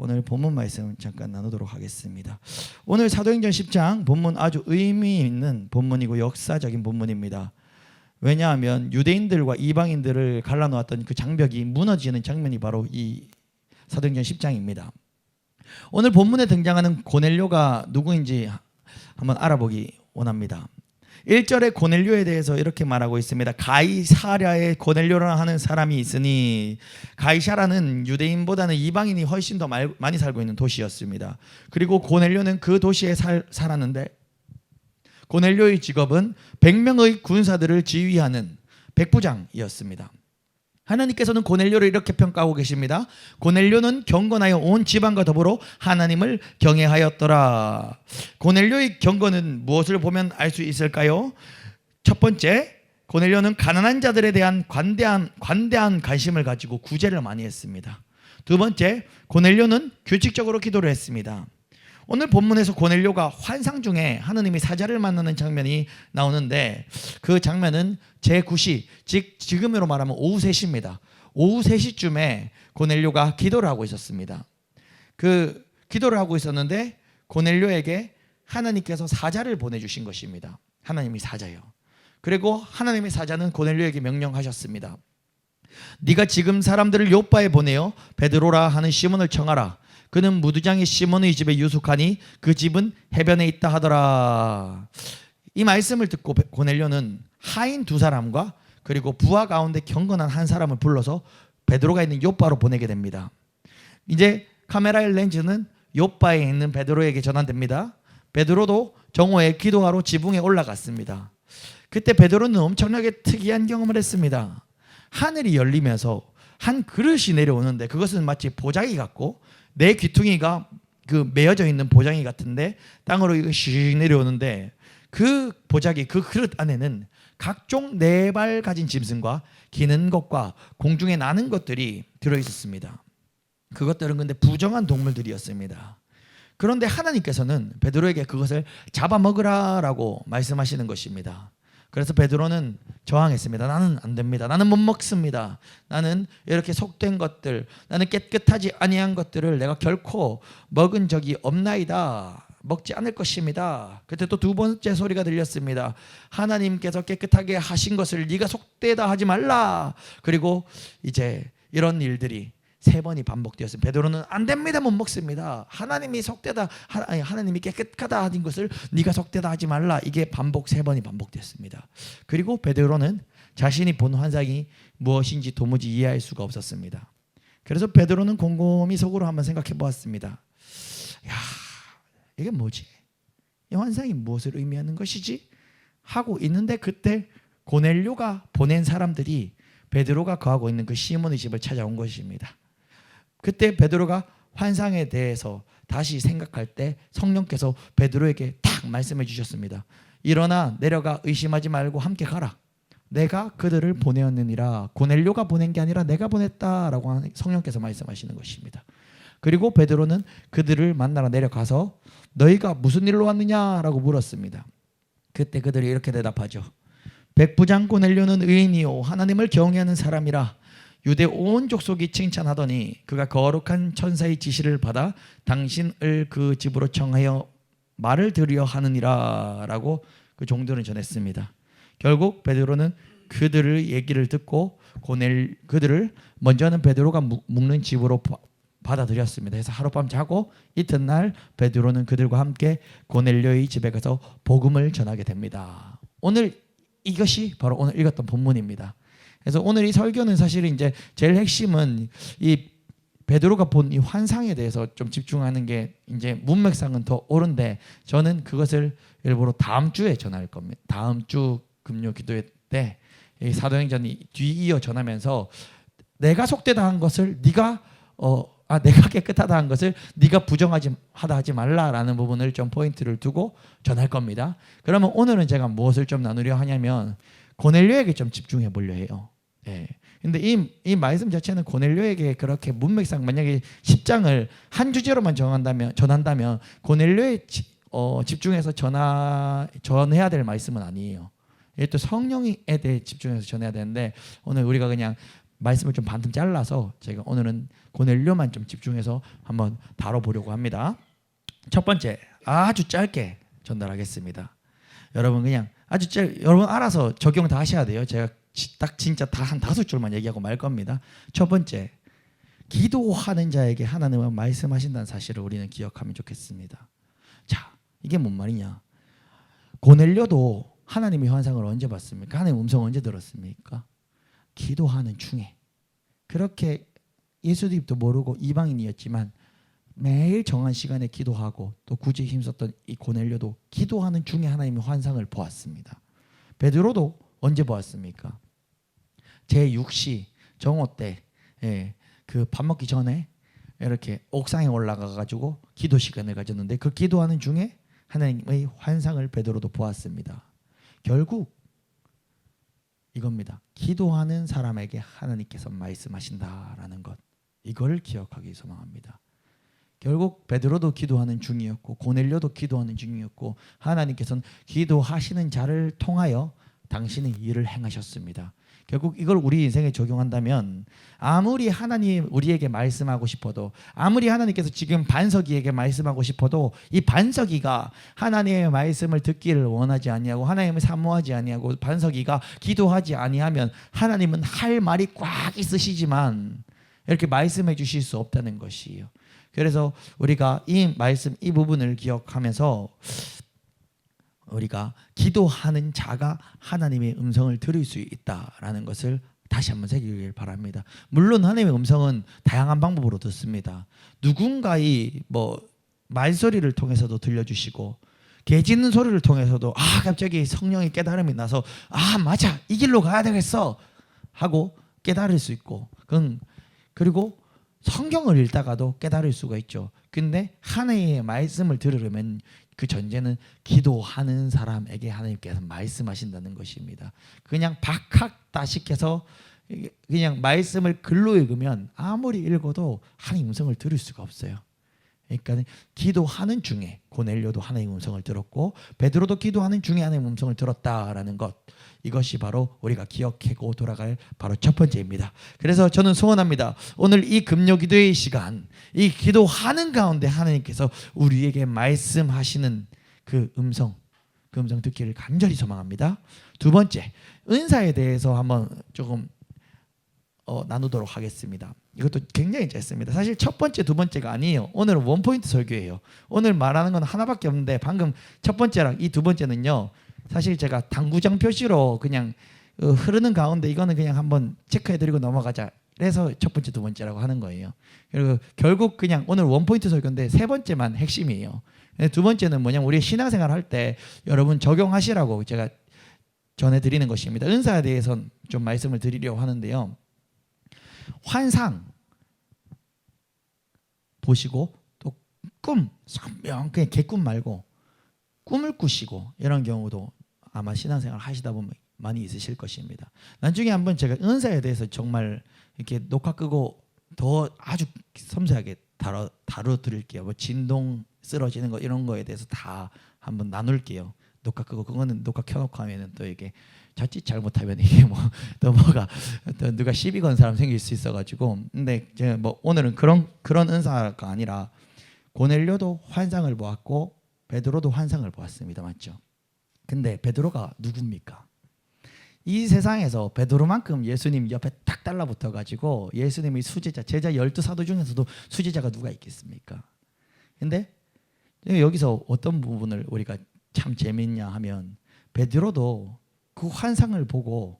오늘 본문 말씀 잠깐 나누도록 하겠습니다. 오늘 사도행전 10장 본문 아주 의미 있는 본문이고 역사적인 본문입니다. 왜냐하면 유대인들과 이방인들을 갈라놓았던 그 장벽이 무너지는 장면이 바로 이 사도행전 10장입니다. 오늘 본문에 등장하는 고넬료가 누구인지 한번 알아보기 원합니다. 1절에 고넬료에 대해서 이렇게 말하고 있습니다. 가이사랴에 고넬료라 하는 사람이 있으니, 가이사라는 유대인보다는 이방인이 훨씬 더 많이 살고 있는 도시였습니다. 그리고 고넬료는 그 도시에 살았는데, 고넬료의 직업은 100명의 군사들을 지휘하는 백부장이었습니다. 하나님께서는 고넬료를 이렇게 평가하고 계십니다. 고넬료는 경건하여 온 지방과 더불어 하나님을 경외하였더라. 고넬료의 경건은 무엇을 보면 알 수 있을까요? 첫 번째, 고넬료는 가난한 자들에 대한 관대한 관심을 가지고 구제를 많이 했습니다. 두 번째, 고넬료는 규칙적으로 기도를 했습니다. 오늘 본문에서 고넬료가 환상 중에 하느님이 사자를 만나는 장면이 나오는데, 그 장면은 제9시, 즉 지금으로 말하면 오후 3시입니다. 오후 3시쯤에 고넬료가 기도를 하고 있었습니다. 그 기도를 하고 있었는데 고넬료에게 하나님께서 사자를 보내주신 것입니다. 하나님이 사자요. 그리고 하나님의 사자는 고넬료에게 명령하셨습니다. 네가 지금 사람들을 요빠에 보내어 베드로라 하는 시몬을 청하라. 그는 무두장이 시몬의 집에 유숙하니 그 집은 해변에 있다 하더라. 이 말씀을 듣고 고넬료는 하인 2사람과 그리고 부하 가운데 경건한 한 사람을 불러서 베드로가 있는 요빠로 보내게 됩니다. 이제 카메라의 렌즈는 요빠에 있는 베드로에게 전환됩니다. 베드로도 정오에 기도하러 지붕에 올라갔습니다. 그때 베드로는 엄청나게 특이한 경험을 했습니다. 하늘이 열리면서 한 그릇이 내려오는데, 그것은 마치 보자기 같고 내 귀퉁이가 그 메어져 있는 보자기 같은데 땅으로 이거 씩 내려오는데, 그 보자기, 그 그릇 안에는 각종 4발 가진 짐승과 기는 것과 공중에 나는 것들이 들어있었습니다. 그것들은 근데 부정한 동물들이었습니다. 그런데 하나님께서는 베드로에게 그것을 잡아먹으라라고 말씀하시는 것입니다. 그래서 베드로는 저항했습니다. 나는 안 됩니다. 나는 못 먹습니다. 나는 이렇게 속된 것들, 나는 깨끗하지 아니한 것들을 내가 결코 먹은 적이 없나이다. 먹지 않을 것입니다. 그때 또 2번째 소리가 들렸습니다. 하나님께서 깨끗하게 하신 것을 네가 속되다 하지 말라. 그리고 이제 이런 일들이 3번이 반복되었습니다. 베드로는 안 됩니다. 못 먹습니다. 하나님이 속되다, 하나님이 깨끗하다 하신 것을 네가 속되다 하지 말라. 이게 3번이 반복됐습니다. 그리고 베드로는 자신이 본 환상이 무엇인지 도무지 이해할 수가 없었습니다. 그래서 베드로는 곰곰이 속으로 한번 생각해 보았습니다. 야, 이게 뭐지? 이 환상이 무엇을 의미하는 것이지? 하고 있는데 그때 고넬료가 보낸 사람들이 베드로가 거하고 있는 그 시몬의 집을 찾아온 것입니다. 그때 베드로가 환상에 대해서 다시 생각할 때 성령께서 베드로에게 딱 말씀해 주셨습니다. 일어나 내려가 의심하지 말고 함께 가라. 내가 그들을 보내었느니라. 고넬료가 보낸 게 아니라 내가 보냈다라고 성령께서 말씀하시는 것입니다. 그리고 베드로는 그들을 만나러 내려가서 너희가 무슨 일로 왔느냐라고 물었습니다. 그때 그들이 이렇게 대답하죠. 백부장 고넬료는 의인이요 하나님을 경외하는 사람이라. 유대 온 족속이 칭찬하더니 그가 거룩한 천사의 지시를 받아 당신을 그 집으로 청하여 말을 들으려 하느니라 라고 그 종들은 전했습니다. 결국 베드로는 그들의 얘기를 듣고 그들을 먼저는 베드로가 묵는 집으로 받아들였습니다. 그래서 하룻밤 자고 이튿날 베드로는 그들과 함께 고넬료의 집에 가서 복음을 전하게 됩니다. 오늘 이것이 바로 오늘 읽었던 본문입니다. 그래서 오늘 이 설교는 사실 이제 제일 핵심은 이 베드로가 본 이 환상에 대해서 좀 집중하는 게 이제 문맥상은 더 옳은데, 저는 그것을 일부러 다음 주에 전할 겁니다. 다음 주 금요 기도회 때 이 사도행전이 뒤이어 전하면서 내가 속되다 한 것을 네가 내가 깨끗하다 한 것을 네가 부정하다 하지 말라라는 부분을 좀 포인트를 두고 전할 겁니다. 그러면 오늘은 제가 무엇을 좀 나누려 하냐면 고넬료에게 좀 집중해 보려 해요. 예. 근데 이 말씀 자체는 고넬료에게 그렇게 문맥상 만약에 10장을 한 주제로만 전한다면 고넬료에 집중해서 전해야 될 말씀은 아니에요. 또 성령에 대해 집중해서 전해야 되는데, 오늘 우리가 그냥 말씀을 좀 반쯤 잘라서 제가 오늘은 고넬료만 좀 집중해서 한번 다뤄보려고 합니다. 첫 번째, 아주 짧게 전달하겠습니다. 여러분 그냥 여러분 알아서 적용 다 하셔야 돼요. 제가 딱 진짜 다 한 5줄만 얘기하고 말 겁니다. 첫 번째, 기도하는 자에게 하나님은 말씀하신다는 사실을 우리는 기억하면 좋겠습니다. 자, 이게 뭔 말이냐? 고넬료도 하나님의 환상을 언제 봤습니까? 하나님의 음성을 언제 들었습니까? 기도하는 중에. 그렇게 예수님도 모르고 이방인이었지만 매일 정한 시간에 기도하고 또 굳이 힘썼던 이 고넬료도 기도하는 중에 하나님의 환상을 보았습니다. 베드로도 언제 보았습니까? 제6시 정오 때 그 밥 먹기 전에 이렇게 옥상에 올라가 가지고 기도 시간을 가졌는데 그 기도하는 중에 하나님의 환상을 베드로도 보았습니다. 결국 이겁니다. 기도하는 사람에게 하나님께서 말씀하신다라는 것, 이걸 기억하기 소망합니다. 결국 베드로도 기도하는 중이었고 고넬료도 기도하는 중이었고 하나님께서는 기도하시는 자를 통하여 당신의 일을 행하셨습니다. 결국 이걸 우리 인생에 적용한다면 아무리 하나님 우리에게 말씀하고 싶어도, 아무리 하나님께서 지금 반석이에게 말씀하고 싶어도 이 반석이가 하나님의 말씀을 듣기를 원하지 아니하고 하나님을 사모하지 아니하고 반석이가 기도하지 아니하면 하나님은 할 말이 꽉 있으시지만 이렇게 말씀해 주실 수 없다는 것이에요. 그래서 우리가 이 말씀, 이 부분을 기억하면서 우리가 기도하는 자가 하나님의 음성을 들을 수 있다라는 것을 다시 한번 새기길 바랍니다. 물론 하나님의 음성은 다양한 방법으로 듣습니다. 누군가의 말소리를 통해서도 들려주시고, 개 짖는 소리를 통해서도 갑자기 성령의 깨달음이 나서 맞아, 이 길로 가야 되겠어 하고 깨달을 수 있고, 그리고 성경을 읽다가도 깨달을 수가 있죠. 근데 하나님의 말씀을 들으려면 그 전제는 기도하는 사람에게 하나님께서 말씀하신다는 것입니다. 그냥 박학다식해서 그냥 말씀을 글로 읽으면 아무리 읽어도 하나님의 음성을 들을 수가 없어요. 그러니까 기도하는 중에 고넬료도 하나님의 음성을 들었고 베드로도 기도하는 중에 하나님의 음성을 들었다라는 것, 이것이 바로 우리가 기억하고 돌아갈 바로 첫 번째입니다. 그래서 저는 소원합니다. 오늘 이 금요기도의 시간, 이 기도하는 가운데 하나님께서 우리에게 말씀하시는 그 음성 듣기를 간절히 소망합니다. 두 번째, 은사에 대해서 한번 조금 나누도록 하겠습니다. 이것도 굉장히 짧습니다. 사실 첫 번째, 두 번째가 아니에요. 오늘은 원포인트 설교예요. 오늘 말하는 건 하나밖에 없는데 방금 첫 번째랑 이 두 번째는요, 사실 제가 당구장 표시로 그냥 흐르는 가운데 이거는 그냥 한번 체크해드리고 넘어가자, 그래서 첫 번째, 두 번째라고 하는 거예요. 그리고 결국 그냥 오늘 원포인트 설교인데 세 번째만 핵심이에요. 두 번째는 뭐냐면 우리 신앙생활 할 때 여러분 적용하시라고 제가 전해드리는 것입니다. 은사에 대해서 좀 말씀을 드리려고 하는데요. 환상 보시고 또 꿈, 그냥 개꿈 말고 꿈을 꾸시고 이런 경우도 아마 신앙생활 하시다 보면 많이 있으실 것입니다. 나중에 한번 제가 은사에 대해서 정말 이렇게 녹화 끄고 더 아주 섬세하게 다뤄드릴게요. 진동 쓰러지는 거 이런 거에 대해서 다 한번 나눌게요. 녹화 끄고, 그거는 녹화 켜놓고 하면은 또 이게 자칫 잘못하면 이게 또 또 누가 시비 건 사람 생길 수 있어가지고. 근데 제가 오늘은 그런 은사가 아니라 고넬료도 환상을 보았고 베드로도 환상을 보았습니다. 맞죠? 근데 베드로가 누굽니까? 이 세상에서 베드로만큼 예수님 옆에 딱 달라붙어 가지고 예수님의 수제자, 제자 12사도 중에서도 수제자가 누가 있겠습니까? 근데 여기서 어떤 부분을 우리가 참 재밌냐 하면 베드로도 그 환상을 보고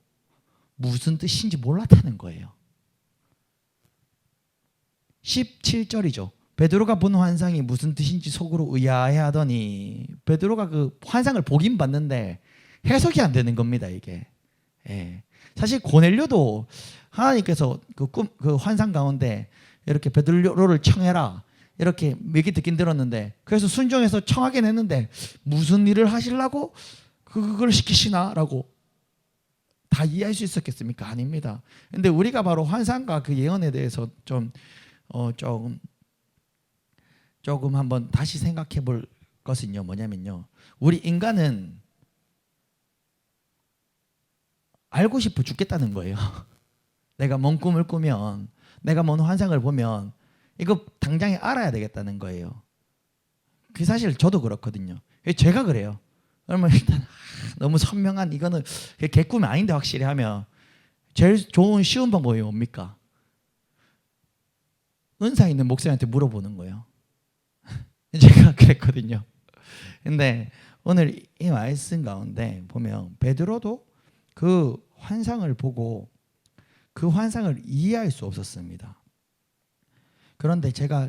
무슨 뜻인지 몰랐다는 거예요. 17절이죠. 베드로가 본 환상이 무슨 뜻인지 속으로 의아해하더니, 베드로가 그 환상을 보긴 봤는데 해석이 안 되는 겁니다. 이게. 사실 고넬료도 하나님께서 그 환상 가운데 이렇게 베드로를 청해라 이렇게 얘기 듣긴 들었는데, 그래서 순종해서 청하긴 했는데 무슨 일을 하시려고 그걸 시키시나라고 다 이해할 수 있었겠습니까? 아닙니다. 근데 우리가 바로 환상과 그 예언에 대해서 조금 한번 다시 생각해 볼 것은요, 뭐냐면요, 우리 인간은 알고 싶어 죽겠다는 거예요. 내가 뭔 꿈을 꾸면, 내가 뭔 환상을 보면 이거 당장에 알아야 되겠다는 거예요. 그 사실 저도 그렇거든요. 제가 그래요. 그러면 일단 너무 선명한 이거는 개꿈이 아닌데 확실히 하면 제일 좋은 쉬운 방법이 뭡니까? 은사 있는 목사님한테 물어보는 거예요. 제가 그랬거든요. 근데 오늘 이 말씀 가운데 보면 베드로도 그 환상을 보고 그 환상을 이해할 수 없었습니다. 그런데 제가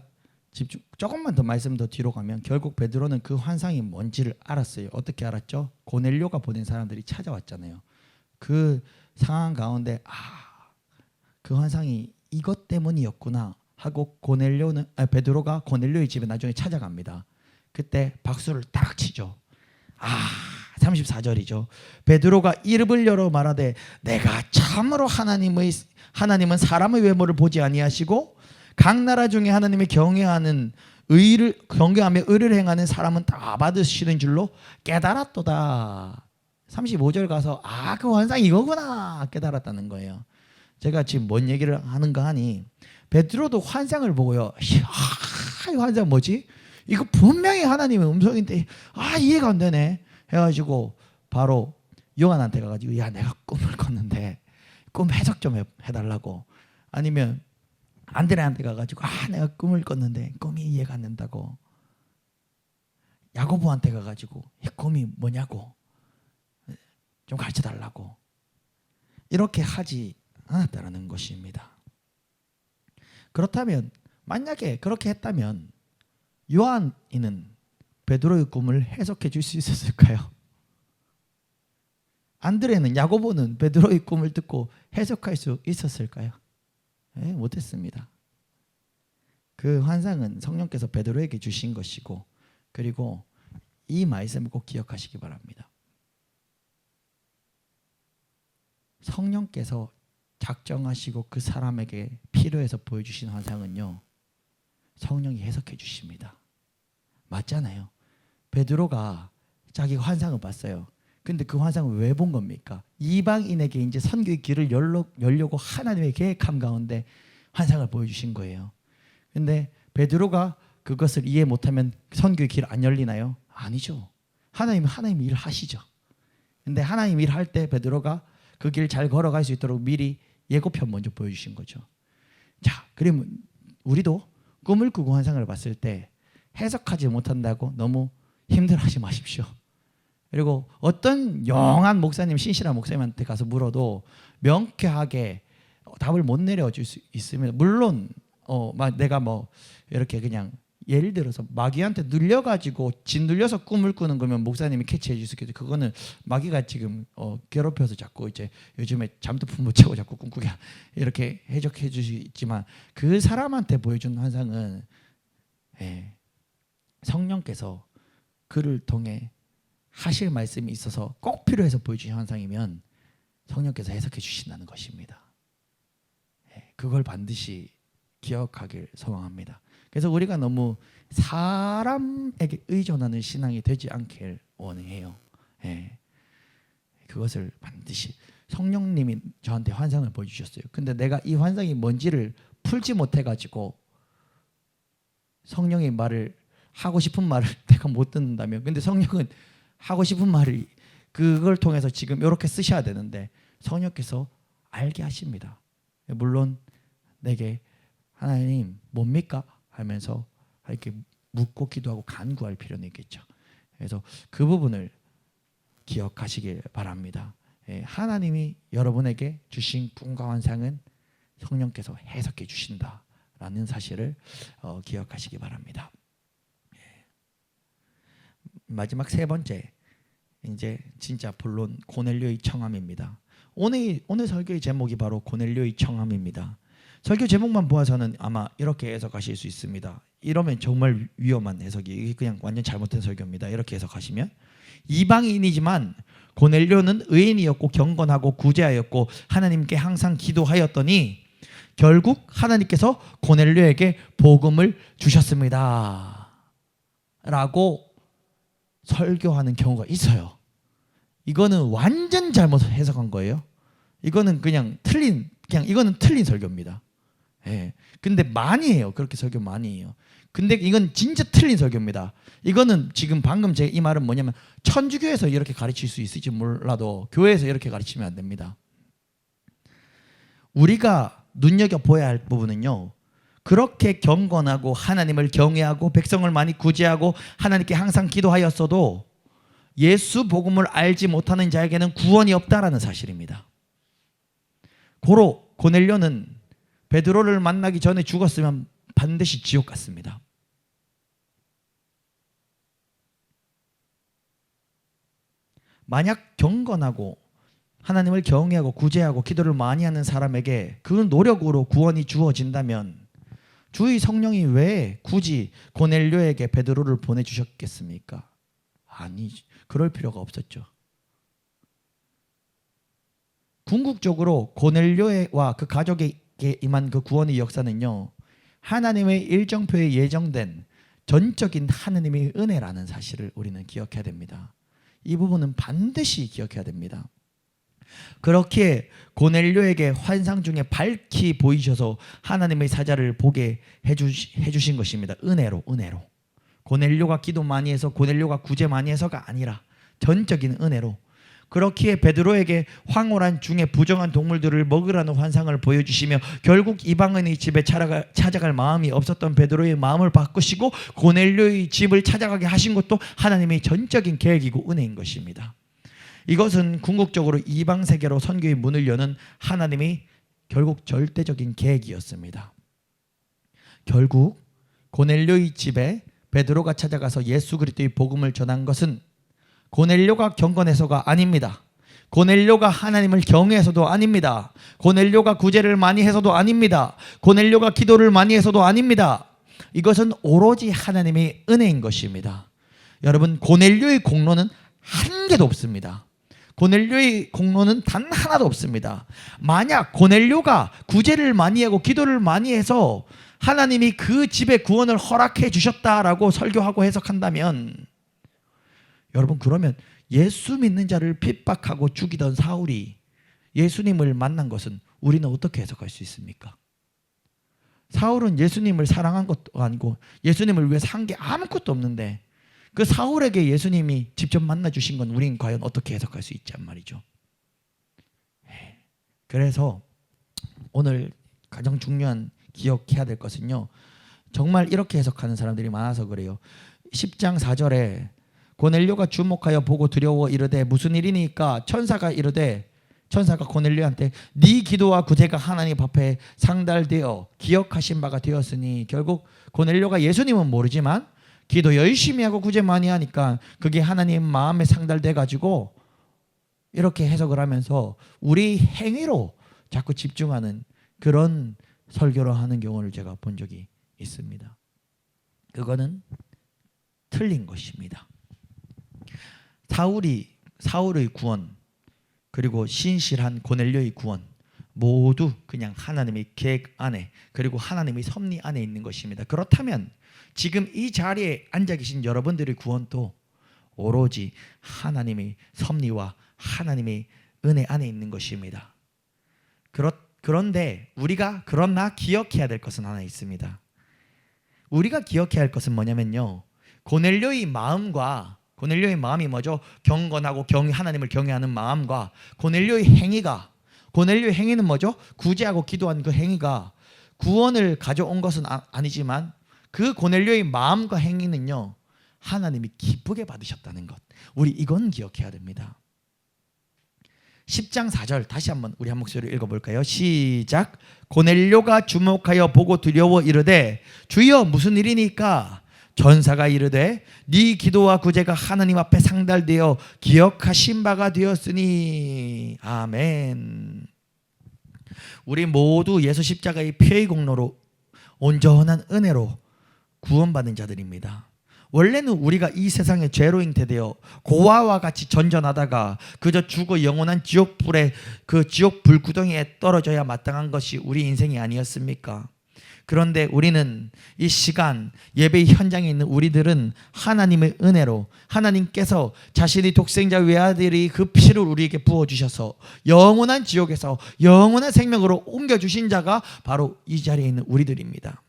조금만 더 말씀 더 뒤로 가면 결국 베드로는 그 환상이 뭔지를 알았어요. 어떻게 알았죠? 고넬료가 보낸 사람들이 찾아왔잖아요. 그 상황 가운데 그 환상이 이것 때문이었구나 하고 베드로가 고넬료의 집에 나중에 찾아갑니다. 그때 박수를 딱 치죠. 34절이죠. 베드로가 이름을 열어 말하되 내가 참으로 하나님은 사람의 외모를 보지 아니하시고 각 나라 중에 하나님의 경외하며 의를 행하는 사람은 다 받으시는 줄로 깨달았도다. 35절 가서 그 환상 이거구나 깨달았다는 거예요. 제가 지금 뭔 얘기를 하는가 하니 베드로도 환상을 보고요. 이 환상 뭐지? 이거 분명히 하나님의 음성인데 이해가 안 되네 해가지고 바로 요한한테 가가지고 야 내가 꿈을 꿨는데 꿈 해석 좀 해달라고. 아니면 안드레한테 가가지고 내가 꿈을 꿨는데 꿈이 이해가 안 된다고. 야고보한테 가가지고 이 꿈이 뭐냐고 좀 가르쳐달라고. 이렇게 하지 않았다는 것입니다. 그렇다면 만약에 그렇게 했다면 요한이는 베드로의 꿈을 해석해 줄 수 있었을까요? 안드레는 야고보는 베드로의 꿈을 듣고 해석할 수 있었을까요? 못했습니다. 그 환상은 성령께서 베드로에게 주신 것이고, 그리고 이 말씀을 꼭 기억하시기 바랍니다. 성령께서 작정하시고 그 사람에게 필요해서 보여주신 환상은요, 성령이 해석해 주십니다. 맞잖아요. 베드로가 자기가 환상을 봤어요. 근데 그 환상을 왜 본 겁니까? 이방인에게 이제 선교의 길을 열려고 하나님의 계획함 가운데 환상을 보여주신 거예요. 근데 베드로가 그것을 이해 못하면 선교의 길 안 열리나요? 아니죠. 하나님 일 하시죠. 근데 하나님 일 할 때 베드로가 그 길 잘 걸어갈 수 있도록 미리 예고편 먼저 보여주신 거죠. 자, 그러면 우리도 꿈을 꾸고 환상을 봤을 때 해석하지 못한다고 너무 힘들어하지 마십시오. 그리고 어떤 영한 목사님, 신실한 목사님한테 가서 물어도 명쾌하게 답을 못 내려줄 수 있습니다. 물론 내가 이렇게 그냥 예를 들어서 마귀한테 눌려가지고 짓눌려서 꿈을 꾸는 거면 목사님이 캐치해 줄 수 있겠죠. 그거는 마귀가 지금 괴롭혀서 자꾸 이제 요즘에 잠도 못 자고 자꾸 꿈꾸게 이렇게 해석해 줄 수 있지만, 그 사람한테 보여준 환상은 성령께서 그를 통해 하실 말씀이 있어서 꼭 필요해서 보여주신 환상이면 성령께서 해석해 주신다는 것입니다. 그걸 반드시 기억하길 소망합니다. 그래서 우리가 너무 사람에게 의존하는 신앙이 되지 않길 원해요. 그것을 반드시 성령님이 저한테 환상을 보여주셨어요. 근데 내가 이 환상이 뭔지를 풀지 못해가지고 성령의 말을 하고 싶은 말을 내가 못 듣는다면, 근데 성령은 하고 싶은 말을 그걸 통해서 지금 이렇게 쓰셔야 되는데 성령께서 알게 하십니다. 물론 내게 하나님 뭡니까? 하면서 이렇게 묻고 기도하고 간구할 필요는 있겠죠. 그래서 그 부분을 기억하시길 바랍니다. 하나님이 여러분에게 주신 꿈과 환상은 성령께서 해석해 주신다라는 사실을 기억하시기 바랍니다. 마지막 세 번째, 이제 진짜 본론 고넬료의 청함입니다. 오늘 설교의 제목이 바로 고넬료의 청함입니다. 설교 제목만 보아서는 아마 이렇게 해석하실 수 있습니다. 이러면 정말 위험한 해석이, 이게 그냥 완전 잘못된 설교입니다. 이렇게 해석하시면 이방인이지만 고넬료는 의인이었고 경건하고 구제하였고 하나님께 항상 기도하였더니 결국 하나님께서 고넬료에게 복음을 주셨습니다 라고 설교하는 경우가 있어요. 이거는 완전 잘못 해석한 거예요. 이거는 그냥 틀린 그냥 이거는 틀린 설교입니다. 예. 근데 많이 해요. 그렇게 설교 많이 해요. 근데 이건 진짜 틀린 설교입니다. 이거는 지금 방금 제 이 말은 뭐냐면 천주교에서 이렇게 가르칠 수 있을지 몰라도 교회에서 이렇게 가르치면 안 됩니다. 우리가 눈여겨보아야 할 부분은요, 그렇게 경건하고 하나님을 경외하고 백성을 많이 구제하고 하나님께 항상 기도하였어도 예수 복음을 알지 못하는 자에게는 구원이 없다라는 사실입니다. 고로 고넬료는 베드로를 만나기 전에 죽었으면 반드시 지옥 갔습니다. 만약 경건하고 하나님을 경외하고 구제하고 기도를 많이 하는 사람에게 그 노력으로 구원이 주어진다면 주의 성령이 왜 굳이 고넬료에게 베드로를 보내주셨겠습니까? 아니, 그럴 필요가 없었죠. 궁극적으로 고넬료와 그 가족에게 임한 그 구원의 역사는요, 하나님의 일정표에 예정된 전적인 하나님의 은혜라는 사실을 우리는 기억해야 됩니다. 이 부분은 반드시 기억해야 됩니다. 그렇게 고넬료에게 환상 중에 밝히 보이셔서 하나님의 사자를 보게 해주신 것입니다. 은혜로. 고넬료가 기도 많이 해서, 고넬료가 구제 많이 해서가 아니라 전적인 은혜로. 그렇기에 베드로에게 황홀한 중에 부정한 동물들을 먹으라는 환상을 보여주시며 결국 이방인의 집에 찾아갈 마음이 없었던 베드로의 마음을 바꾸시고 고넬료의 집을 찾아가게 하신 것도 하나님의 전적인 계획이고 은혜인 것입니다. 이것은 궁극적으로 이방 세계로 선교의 문을 여는 하나님의 결국 절대적인 계획이었습니다. 결국 고넬료의 집에 베드로가 찾아가서 예수 그리스도의 복음을 전한 것은 고넬료가 경건해서가 아닙니다. 고넬료가 하나님을 경외해서도 아닙니다. 고넬료가 구제를 많이 해서도 아닙니다. 고넬료가 기도를 많이 해서도 아닙니다. 이것은 오로지 하나님의 은혜인 것입니다. 여러분, 고넬료의 공로는 한 개도 없습니다. 고넬료의 공로는 단 하나도 없습니다. 만약 고넬료가 구제를 많이 하고 기도를 많이 해서 하나님이 그 집에 구원을 허락해 주셨다라고 설교하고 해석한다면, 여러분, 그러면 예수 믿는 자를 핍박하고 죽이던 사울이 예수님을 만난 것은 우리는 어떻게 해석할 수 있습니까? 사울은 예수님을 사랑한 것도 아니고 예수님을 위해서 한 게 아무것도 없는데 그 사울에게 예수님이 직접 만나 주신 건 우리는 과연 어떻게 해석할 수 있냔 말이죠. 그래서 오늘 가장 중요한 기억해야 될 것은요, 정말 이렇게 해석하는 사람들이 많아서 그래요. 10장 4절에 고넬료가 주목하여 보고 두려워 이르되 무슨 일이니까 천사가 고넬료한테 네 기도와 구제가 하나님 앞에 상달되어 기억하신 바가 되었으니, 결국 고넬료가 예수님은 모르지만 기도 열심히 하고 구제 많이 하니까 그게 하나님 마음에 상달돼 가지고 이렇게 해석을 하면서 우리 행위로 자꾸 집중하는 그런 설교를 하는 경우를 제가 본 적이 있습니다. 그거는 틀린 것입니다. 사울의 구원 그리고 신실한 고넬료의 구원 모두 그냥 하나님의 계획 안에 그리고 하나님의 섭리 안에 있는 것입니다. 그렇다면 지금 이 자리에 앉아 계신 여러분들의 구원도 오로지 하나님의 섭리와 하나님의 은혜 안에 있는 것입니다. 그런데 우리가 그러나 기억해야 될 것은 하나 있습니다. 우리가 기억해야 할 것은 뭐냐면요, 고넬료의 마음이 뭐죠? 경건하고 하나님을 경외하는 마음과 고넬료의 행위는 뭐죠? 구제하고 기도한 그 행위가 구원을 가져온 것은 아니지만 그 고넬료의 마음과 행위는요, 하나님이 기쁘게 받으셨다는 것. 우리 이건 기억해야 됩니다. 10장 4절 다시 한번 우리 한 목소리로 읽어볼까요? 시작. 고넬료가 주목하여 보고 두려워 이르되 주여 무슨 일이니까? 전사가 이르되 네 기도와 구제가 하나님 앞에 상달되어 기억하신 바가 되었으니. 아멘. 우리 모두 예수 십자가의 피의 공로로 온전한 은혜로 구원받은 자들입니다. 원래는 우리가 이 세상에 죄로 잉태되어 고아와 같이 전전하다가 그저 죽어 영원한 지옥불에 그 지옥 불구덩이에 떨어져야 마땅한 것이 우리 인생이 아니었습니까? 그런데 우리는 이 시간 예배 현장에 있는 우리들은 하나님의 은혜로 하나님께서 자신의 독생자 외아들이 그 피를 우리에게 부어주셔서 영원한 지옥에서 영원한 생명으로 옮겨주신 자가 바로 이 자리에 있는 우리들입니다.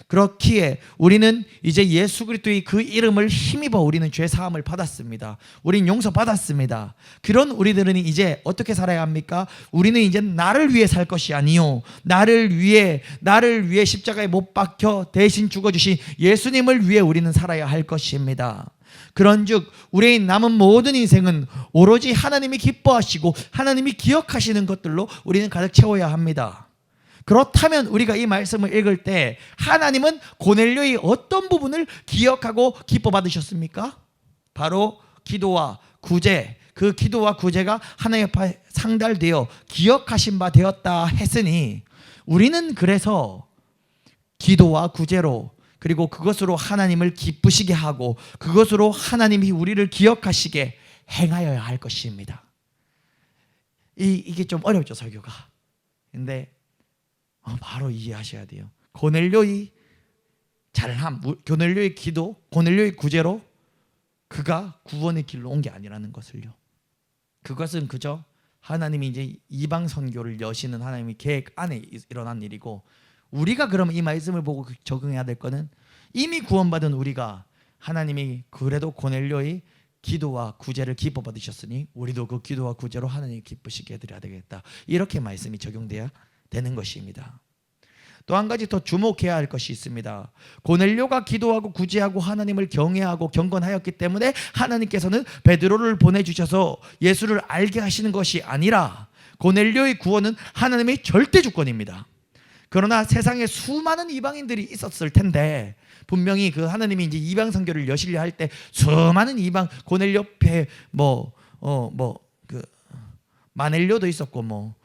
그렇기에 우리는 이제 예수 그리스도의 그 이름을 힘입어 우리는 죄 사함을 받았습니다. 우리는 용서받았습니다. 그런 우리들은 이제 어떻게 살아야 합니까? 우리는 이제 나를 위해 살 것이 아니요 나를 위해 십자가에 못 박혀 대신 죽어주신 예수님을 위해 우리는 살아야 할 것입니다. 그런즉 우리의 남은 모든 인생은 오로지 하나님이 기뻐하시고 하나님이 기억하시는 것들로 우리는 가득 채워야 합니다. 그렇다면 우리가 이 말씀을 읽을 때 하나님은 고넬료의 어떤 부분을 기억하고 기뻐 받으셨습니까? 바로 기도와 구제, 그 기도와 구제가 하나님 앞에 상달되어 기억하신 바 되었다 했으니 우리는 그래서 기도와 구제로 그리고 그것으로 하나님을 기쁘시게 하고 그것으로 하나님이 우리를 기억하시게 행하여야 할 것입니다. 이게 좀 어렵죠, 설교가. 근데 바로 이해하셔야 돼요. 고넬료의 잘함, 고넬료의 기도, 고넬료의 구제로 그가 구원의 길로 온 게 아니라는 것을요. 그것은 그저 하나님이 이제 이방 선교를 여시는 하나님의 계획 안에 일어난 일이고, 우리가 그러면 이 말씀을 보고 적응해야 될 거는 이미 구원받은 우리가 하나님이 그래도 고넬료의 기도와 구제를 기뻐 받으셨으니 우리도 그 기도와 구제로 하나님이 기쁘시게 해드려야 되겠다. 이렇게 말씀이 적용돼야 되는 것입니다. 또 한 가지 더 주목해야 할 것이 있습니다. 고넬료가 기도하고 구제하고 하나님을 경외하고 경건하였기 때문에 하나님께서는 베드로를 보내주셔서 예수를 알게 하시는 것이 아니라 고넬료의 구원은 하나님의 절대 주권입니다. 그러나 세상에 수많은 이방인들이 있었을 텐데 분명히 그 하나님이 이제 이방 선교를 여시려 할 때 수많은 이방 고넬료 배 마넬료도 있었고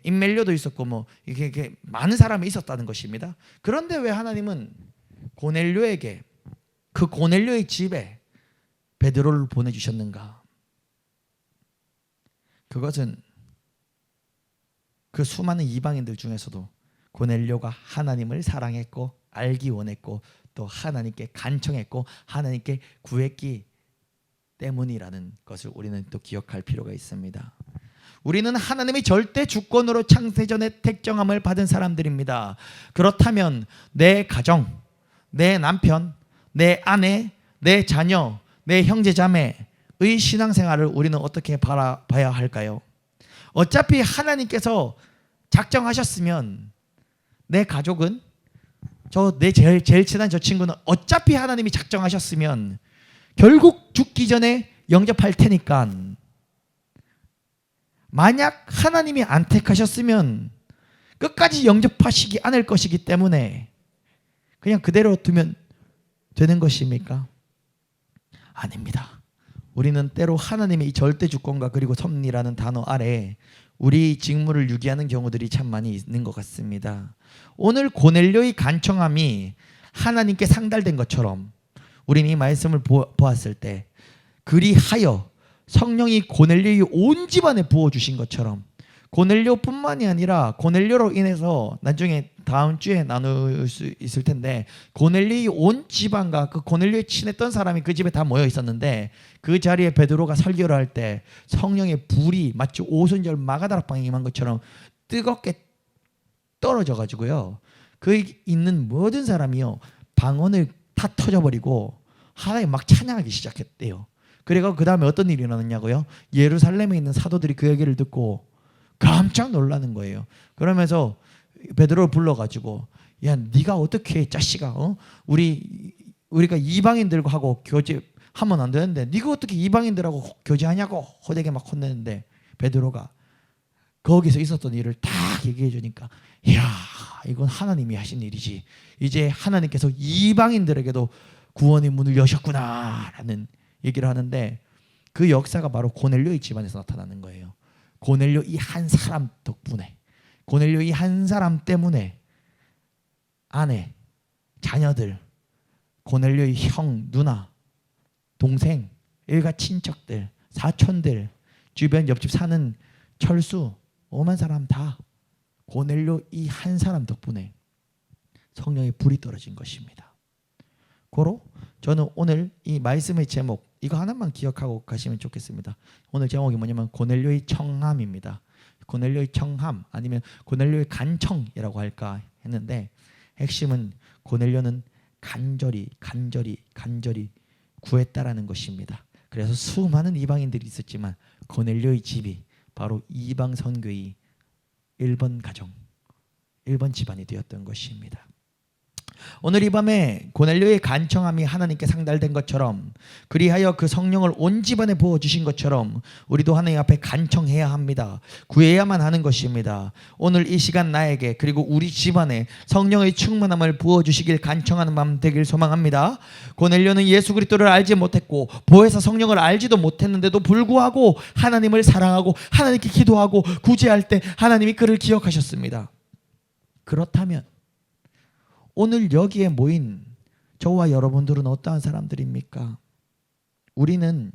인멜료도 있었고 이게 많은 사람이 있었다는 것입니다. 그런데 왜 하나님은 고넬료에게 그 고넬료의 집에 베드로를 보내주셨는가? 그것은 그 수많은 이방인들 중에서도 고넬료가 하나님을 사랑했고 알기 원했고 또 하나님께 간청했고 하나님께 구했기 때문이라는 것을 우리는 또 기억할 필요가 있습니다. 우리는 하나님의 절대 주권으로 창세전에 택정함을 받은 사람들입니다. 그렇다면 내 가정, 내 남편, 내 아내, 내 자녀, 내 형제자매의 신앙생활을 우리는 어떻게 바라봐야 할까요? 어차피 하나님께서 작정하셨으면 내 가족은 내 제일 친한 저 친구는 어차피 하나님이 작정하셨으면 결국 죽기 전에 영접할 테니까, 만약 하나님이 안 택하셨으면 끝까지 영접하시지 않을 것이기 때문에 그냥 그대로 두면 되는 것입니까? 아닙니다. 우리는 때로 하나님의 이 절대 주권과 그리고 섭리라는 단어 아래 우리 직무를 유기하는 경우들이 참 많이 있는 것 같습니다. 오늘 고넬료의 간청함이 하나님께 상달된 것처럼 우리는 이 말씀을 보았을 때 그리하여 성령이 고넬료의 온 집안에 부어주신 것처럼 고넬료뿐만이 아니라 고넬료로 인해서 나중에 다음 주에 나눌 수 있을 텐데 고넬료의 온 집안과 그 고넬료에 친했던 사람이 그 집에 다 모여 있었는데 그 자리에 베드로가 설교를 할 때 성령의 불이 마치 오순절 마가다락방에 임한 것처럼 뜨겁게 떨어져 가지고요, 그 있는 모든 사람이요 방언을 다 터져버리고 하나님 막 찬양하기 시작했대요. 그래서 그 다음에 어떤 일이 일어났냐고요? 예루살렘에 있는 사도들이 그 얘기를 듣고 깜짝 놀라는 거예요. 그러면서 베드로를 불러가지고 야 네가 어떻게 자식아 우리가 이방인들과 하고 교제하면 안 되는데 네가 어떻게 이방인들하고 교제하냐고 호되게 막 혼내는데 베드로가 거기서 있었던 일을 딱 얘기해 주니까 이야 이건 하나님이 하신 일이지, 이제 하나님께서 이방인들에게도 구원의 문을 여셨구나라는 얘기를 하는데 그 역사가 바로 고넬료의 집안에서 나타나는 거예요. 고넬료 이 한 사람 덕분에, 고넬료 이 한 사람 때문에 아내, 자녀들, 고넬료의 형, 누나, 동생, 일가 친척들, 사촌들, 주변 옆집 사는 철수, 오만 사람 다 고넬료 이 한 사람 덕분에 성령의 불이 떨어진 것입니다. 고로 저는 오늘 이 말씀의 제목 이거 하나만 기억하고 가시면 좋겠습니다. 오늘 제목이 뭐냐면 고넬료의 청함입니다. 고넬료의 청함 아니면 고넬료의 간청이라고 할까 했는데 핵심은 고넬료는 간절히 구했다라는 것입니다. 그래서 수많은 이방인들이 있었지만 고넬료의 집이 바로 이방 선교의 1번 가정, 1번 집안이 되었던 것입니다. 오늘 이 밤에 고넬료의 간청함이 하나님께 상달된 것처럼 그리하여 그 성령을 온 집안에 부어주신 것처럼 우리도 하나님 앞에 간청해야 합니다. 구해야만 하는 것입니다. 오늘 이 시간 나에게 그리고 우리 집안에 성령의 충만함을 부어주시길 간청하는 마음 되길 소망합니다. 고넬료는 예수 그리스도를 알지 못했고 보혜사 성령을 알지도 못했는데도 불구하고 하나님을 사랑하고 하나님께 기도하고 구제할 때 하나님이 그를 기억하셨습니다. 그렇다면 오늘 여기에 모인 저와 여러분들은 어떠한 사람들입니까? 우리는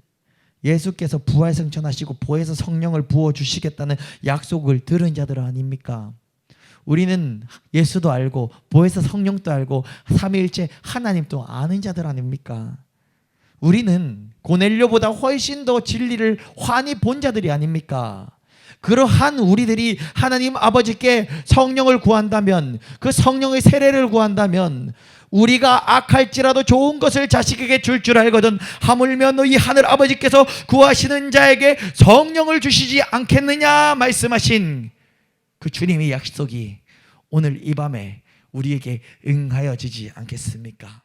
예수께서 부활승천하시고 보혜사 성령을 부어주시겠다는 약속을 들은 자들 아닙니까? 우리는 예수도 알고 보혜사 성령도 알고 삼위일체 하나님도 아는 자들 아닙니까? 우리는 고넬료보다 훨씬 더 진리를 환히 본 자들이 아닙니까? 그러한 우리들이 하나님 아버지께 성령을 구한다면 그 성령의 세례를 구한다면 우리가 악할지라도 좋은 것을 자식에게 줄 알거든 하물며 너희 하늘 아버지께서 구하시는 자에게 성령을 주시지 않겠느냐 말씀하신 그 주님의 약속이 오늘 이 밤에 우리에게 응하여지지 않겠습니까?